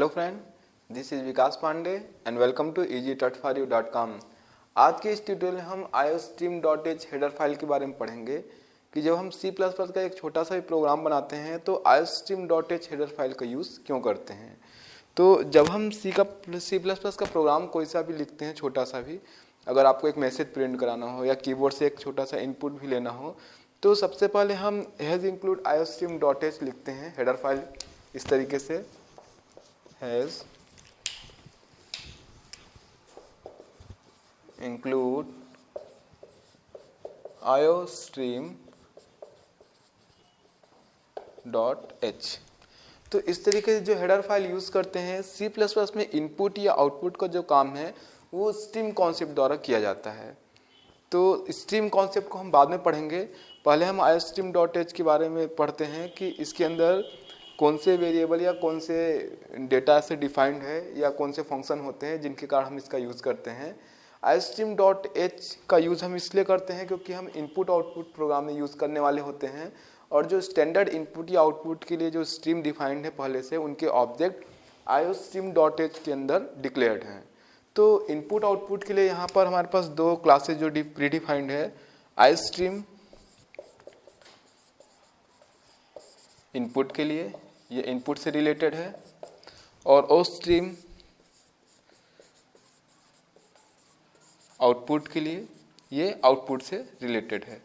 Hello friend, this is Vikas Pandey and welcome to easytutforyou.com। आज के इस ट्यूटोरियल में हम iostream.h हेडर फाइल के बारे में पढ़ेंगे कि जब हम C++ का एक छोटा सा भी प्रोग्राम बनाते हैं तो iostream.h हेडर फाइल का यूज़ क्यों करते हैं। तो जब हम C++ का प्रोग्राम कोई सा भी लिखते हैं, छोटा सा भी, अगर आपको एक मैसेज प्रिंट कराना हो या कीबोर्ड से एक छोटा सा इनपुट भी लेना हो, तो सबसे पहले हम हैज़ इंक्लूड iostream.h लिखते हैं हेडर फाइल इस तरीके से, has include iostream.h। तो इस तरीके से जो हेडर फाइल यूज़ करते हैं C++ में इनपुट या आउटपुट का जो काम है वो स्ट्रीम कॉन्सेप्ट द्वारा किया जाता है। तो स्ट्रीम कॉन्सेप्ट को हम बाद में पढ़ेंगे, पहले हम iostream.h के बारे में पढ़ते हैं कि इसके अंदर कौन से वेरिएबल या कौन से डेटा से डिफाइंड है या कौन से फंक्शन होते हैं जिनके कारण हम इसका यूज़ करते हैं। iostream.h का यूज़ हम इसलिए करते हैं क्योंकि हम इनपुट आउटपुट प्रोग्राम में यूज़ करने वाले होते हैं और जो स्टैंडर्ड इनपुट या आउटपुट के लिए जो स्ट्रीम डिफाइंड है पहले से, उनके ऑब्जेक्ट iostream.h के अंदर डिक्लेयर्ड हैं। तो इनपुट आउटपुट के लिए यहाँ पर हमारे पास दो क्लासेज जो प्री डिफाइंड है, iostream इनपुट के लिए, ये इनपुट से रिलेटेड है, और ostream आउटपुट के लिए, ये आउटपुट से रिलेटेड है।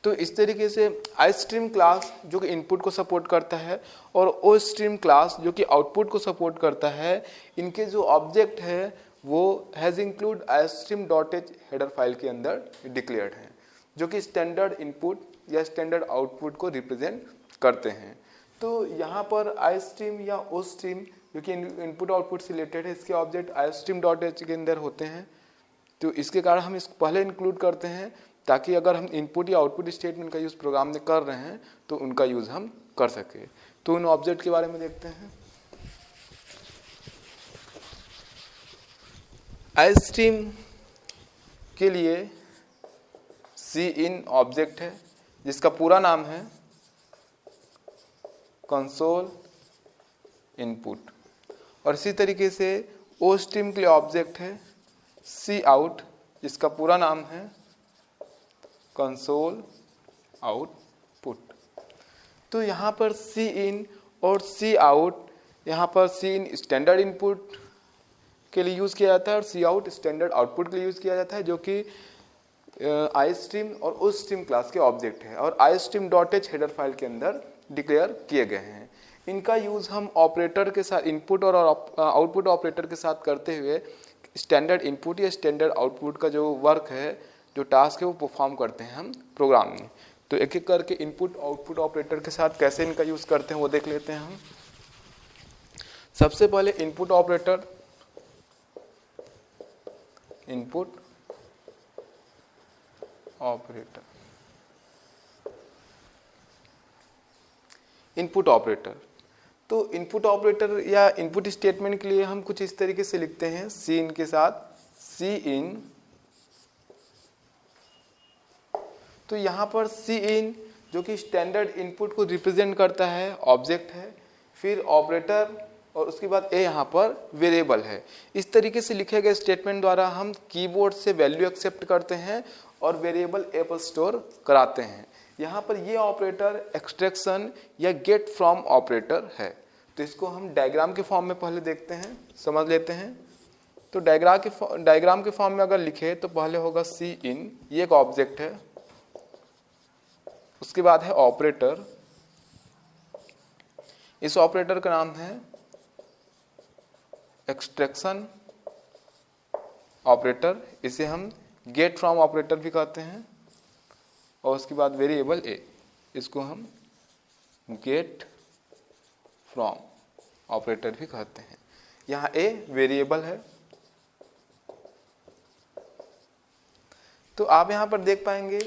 तो इस तरीके से iostream क्लास जो कि इनपुट को सपोर्ट करता है और ostream क्लास जो कि आउटपुट को सपोर्ट करता है, इनके जो ऑब्जेक्ट है वो has include iostream.h header file के अंदर डिक्लेयर्ड हैं, जो कि स्टैंडर्ड इनपुट या स्टैंडर्ड आउटपुट को रिप्रेजेंट करते हैं। तो यहाँ पर iostream या ostream जो कि इनपुट आउटपुट से रिलेटेड है, इसके ऑब्जेक्ट iostream.h के अंदर होते हैं। तो इसके कारण हम इसको पहले इंक्लूड करते हैं ताकि अगर हम इनपुट या आउटपुट स्टेटमेंट का यूज़ प्रोग्राम में कर रहे हैं तो उनका यूज़ हम कर सके। तो उन ऑब्जेक्ट के बारे में देखते हैं। iostream के लिए cin ऑब्जेक्ट है जिसका पूरा नाम है कंसोल इनपुट, और इसी तरीके से ostream के लिए ऑब्जेक्ट है cout जिसका पूरा नाम है कंसोल आउटपुट। तो यहाँ पर cin और cout, यहाँ पर cin स्टैंडर्ड इनपुट के लिए यूज़ किया जाता है और cout स्टैंडर्ड आउटपुट के लिए यूज़ किया जाता है, जो कि iostream और ostream क्लास के ऑब्जेक्ट है और iostream.h हेडर फाइल के अंदर डिक्लेयर किए गए हैं। इनका यूज़ हम ऑपरेटर के साथ, इनपुट और आउटपुट ऑपरेटर के साथ करते हुए स्टैंडर्ड इनपुट या स्टैंडर्ड आउटपुट का जो वर्क है, जो टास्क है, वो परफॉर्म करते हैं हम प्रोग्राम में। तो एक एक करके इनपुट आउटपुट ऑपरेटर के साथ कैसे इनका यूज़ करते हैं वो देख लेते हैं हम। सबसे पहले input operator, input operator, input operator. तो इनपुट ऑपरेटर या इनपुट स्टेटमेंट के लिए हम कुछ इस तरीके से लिखते हैं cin के साथ cin। तो यहाँ पर cin जो कि स्टैंडर्ड इनपुट को रिप्रेजेंट करता है, ऑब्जेक्ट है, फिर ऑपरेटर, और उसके बाद ए यहाँ पर वेरिएबल है। इस तरीके से लिखे गए स्टेटमेंट द्वारा हम कीबोर्ड से वैल्यू एक्सेप्ट करते हैं और वेरिएबल ए पर स्टोर कराते हैं। यहाँ पर ये ऑपरेटर एक्सट्रैक्शन या गेट फ्रॉम ऑपरेटर है। तो इसको हम डायग्राम के फॉर्म में पहले देखते हैं, समझ लेते हैं। तो डायग्राम के फॉर्म में अगर लिखे तो पहले होगा cin, ये एक ऑब्जेक्ट है, उसके बाद है ऑपरेटर, इस ऑपरेटर का नाम है एक्सट्रैक्शन ऑपरेटर, इसे हम गेट फ्रॉम ऑपरेटर भी कहते हैं, और उसके बाद वेरिएबल ए, इसको हम गेट फ्रॉम ऑपरेटर भी कहते हैं। यहाँ ए वेरिएबल है। तो आप यहाँ पर देख पाएंगे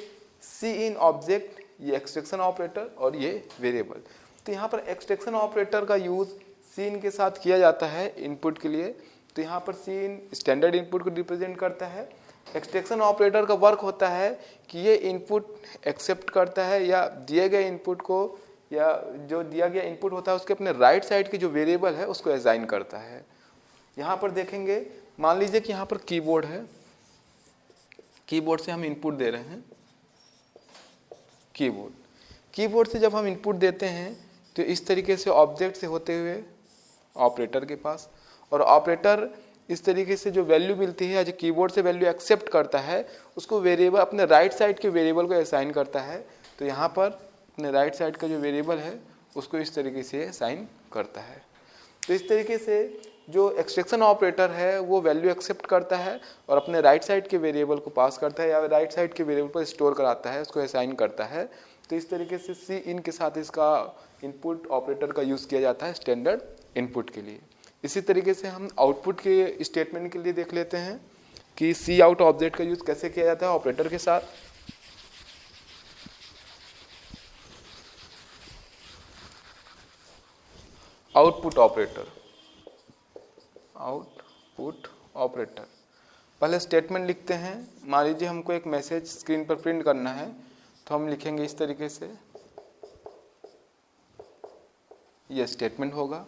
cin ऑब्जेक्ट, ये एक्सट्रैक्शन ऑपरेटर और ये वेरिएबल। तो यहाँ पर एक्सट्रैक्शन ऑपरेटर का यूज़ cin के साथ किया जाता है इनपुट के लिए। तो यहाँ पर cin स्टैंडर्ड इनपुट को रिप्रेजेंट करता है। एक्सट्रैक्शन ऑपरेटर का वर्क होता है कि ये इनपुट एक्सेप्ट करता है या दिए गए इनपुट को या जो दिया गया इनपुट होता है उसके अपने राइट साइड की जो वेरिएबल है उसको असाइन करता है। यहाँ पर देखेंगे, मान लीजिए कि यहाँ पर कीबोर्ड है, कीबोर्ड से हम इनपुट दे रहे हैं, कीबोर्ड से जब हम इनपुट देते हैं तो इस तरीके से ऑब्जेक्ट से होते हुए ऑपरेटर के पास, और ऑपरेटर इस तरीके से जो वैल्यू मिलती है, जो कीबोर्ड से वैल्यू एक्सेप्ट करता है उसको वेरिएबल अपने राइट साइड के वेरिएबल को असाइन करता है। तो यहाँ पर अपने राइट साइड का जो वेरिएबल है उसको इस तरीके से असाइन करता है। तो इस तरीके से जो एक्सट्रैक्शन ऑपरेटर है वो वैल्यू एक्सेप्ट करता है और अपने राइट साइड के वेरिएबल को पास करता है या राइट साइड के वेरिएबल पर स्टोर कराता है, उसको असाइन करता है। तो इस तरीके से सी इन के साथ इसका इनपुट ऑपरेटर का यूज़ किया जाता है स्टैंडर्ड इनपुट के लिए। इसी तरीके से हम आउटपुट के स्टेटमेंट के लिए देख लेते हैं कि सी आउट ऑब्जेक्ट का यूज़ कैसे किया जाता है ऑपरेटर के साथ। आउटपुट ऑपरेटर, पहले स्टेटमेंट लिखते हैं। मान लीजिए हमको एक मैसेज स्क्रीन पर प्रिंट करना है तो हम लिखेंगे इस तरीके से, ये स्टेटमेंट होगा।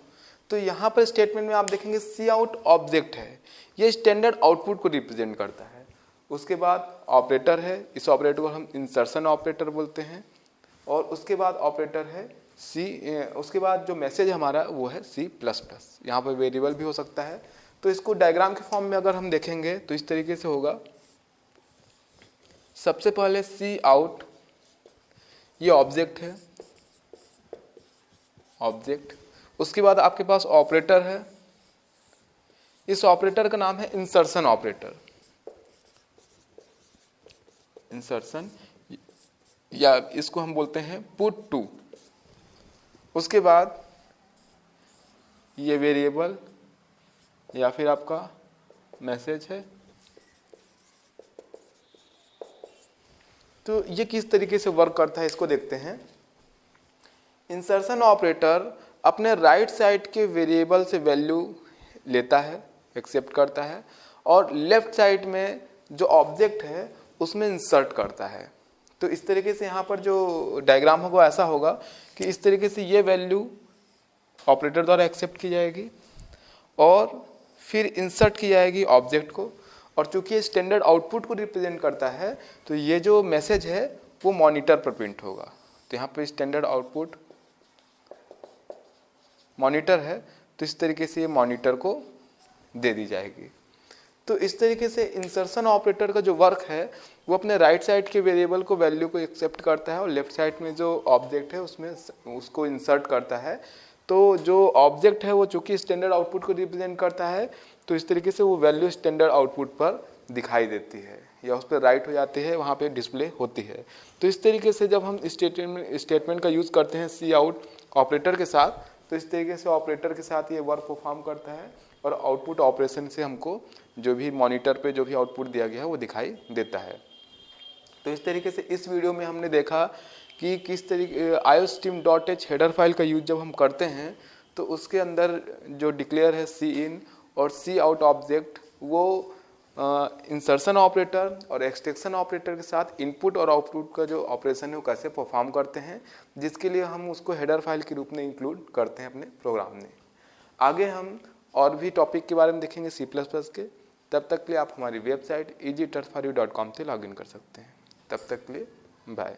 तो यहाँ पर स्टेटमेंट में आप देखेंगे सी आउट ऑब्जेक्ट है, ये स्टैंडर्ड आउटपुट को रिप्रेजेंट करता है। उसके बाद ऑपरेटर है, इस ऑपरेटर को हम इंसर्शन ऑपरेटर बोलते हैं, और उसके बाद ऑपरेटर है उसके बाद जो मैसेज हमारा वो है C++। यहाँ पर वेरिएबल भी हो सकता है। तो इसको डायग्राम के फॉर्म में अगर हम देखेंगे तो इस तरीके से होगा। सबसे पहले सी आउट, ये ऑब्जेक्ट है, ऑब्जेक्ट। उसके बाद आपके पास ऑपरेटर है, इस ऑपरेटर का नाम है इंसर्शन ऑपरेटर, इंसर्शन, या इसको हम बोलते हैं पुट टू। उसके बाद ये वेरिएबल या फिर आपका मैसेज है। तो ये किस तरीके से वर्क करता है इसको देखते हैं। इंसर्शन ऑपरेटर अपने राइट साइड के वेरिएबल से वैल्यू लेता है, एक्सेप्ट करता है, और लेफ्ट साइड में जो ऑब्जेक्ट है उसमें इंसर्ट करता है। तो इस तरीके से यहाँ पर जो डायग्राम होगा ऐसा होगा कि इस तरीके से ये वैल्यू ऑपरेटर द्वारा एक्सेप्ट की जाएगी और फिर इंसर्ट की जाएगी ऑब्जेक्ट को, और चूंकि ये स्टैंडर्ड आउटपुट को रिप्रेजेंट करता है तो ये जो मैसेज है वो मॉनिटर पर प्रिंट होगा। तो यहाँ पर स्टैंडर्ड आउटपुट मॉनिटर है, तो इस तरीके से ये मॉनिटर को दे दी जाएगी। तो इस तरीके से इंसर्शन ऑपरेटर का जो वर्क है वो अपने राइट साइड के वेरिएबल को वैल्यू को एक्सेप्ट करता है और लेफ्ट साइड में जो ऑब्जेक्ट है उसमें उसको इंसर्ट करता है। तो जो ऑब्जेक्ट है वो चूंकि स्टैंडर्ड आउटपुट को रिप्रेजेंट करता है तो इस तरीके से वो वैल्यू स्टैंडर्ड आउटपुट पर दिखाई देती है या उस पर राइट हो जाती है, वहाँ पे डिस्प्ले होती है। तो इस तरीके से जब हम स्टेटमेंट का यूज़ करते हैं सी आउट ऑपरेटर के साथ, तो इस तरीके से ऑपरेटर के साथ ये वर्क परफॉर्म करता है और आउटपुट ऑपरेशन से हमको जो भी मॉनिटर पे जो भी आउटपुट दिया गया है वो दिखाई देता है। तो इस तरीके से इस वीडियो में हमने देखा कि किस तरीके iostream.h हेडर फाइल का यूज जब हम करते हैं तो उसके अंदर जो डिक्लेयर है सी इन और सी आउट ऑब्जेक्ट वो इंसर्शन ऑपरेटर और एक्सट्रैक्शन ऑपरेटर के साथ इनपुट और आउटपुट का जो ऑपरेशन है वो कैसे परफॉर्म करते हैं, जिसके लिए हम उसको हेडर फाइल के रूप में इंक्लूड करते हैं अपने प्रोग्राम में। आगे हम और भी टॉपिक के बारे में देखेंगे C++ के। तब तक के लिए आप हमारी वेबसाइट easyturfforyou.com से लॉगिन कर सकते हैं। तब तक के लिए बाय।